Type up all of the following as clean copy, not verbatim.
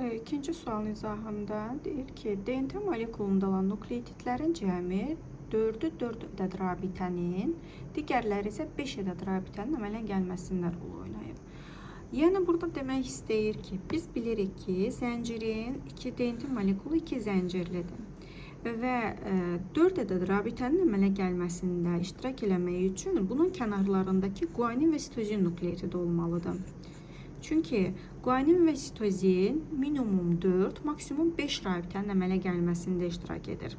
İkinci sualın izahında deyir ki, DNT molekulunda olan nukleotidlərin cəmi 4-ü 4 ədəd rabitənin, digərləri isə 5 ədəd rabitənin əmələ gəlməsindən rol oynayıb. Yəni, burada demək istəyir ki, biz bilirik ki, zəncirin DNT molekulu 2 zəncirlidir. Və 4 ədəd rabitənin əmələ gəlməsində iştirak eləmək üçün bunun kənarlarındakı guanin və sitozin nukleotidi olmalıdır. Çünki guanin və sitozin minimum 4, maksimum 5 rabitənin əmələ gəlməsində iştirak edir.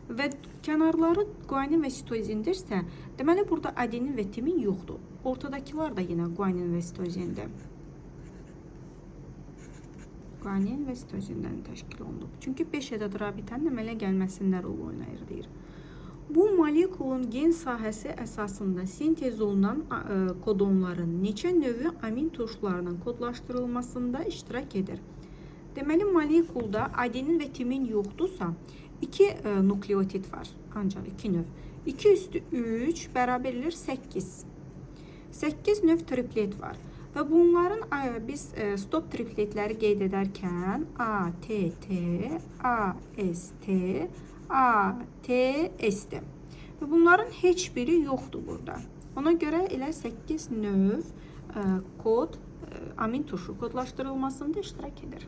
Və kənarları guanin və sitozindirsə, deməli burada adenin və timin yoxdur. Ortadakılar da yenə guanin və sitozindir. Guanin və sitozindən təşkil olunub. Çünki 5 ədəd rabitənin əmələ gəlməsində rol oynayır deyir. Bu molekulun gen sahəsi əsasında sintez olunan kodonların neçə növü amin turşularının kodlaşdırılmasında iştirak edir. Deməli, molekulda adenin və timin yoxdursa, 2 nukleotid var, ancaq 2 növ. 2 üstü 3 bərabər edir 8. 8 növ triplet var. Və bunların biz stop tripletləri qeyd edərkən ATT, AST, ATS-dir. Və bunların heç biri yoxdur burada. Ona görə elə 8 növ kod amin turşu kodlaşdırılmasında iştirak edir.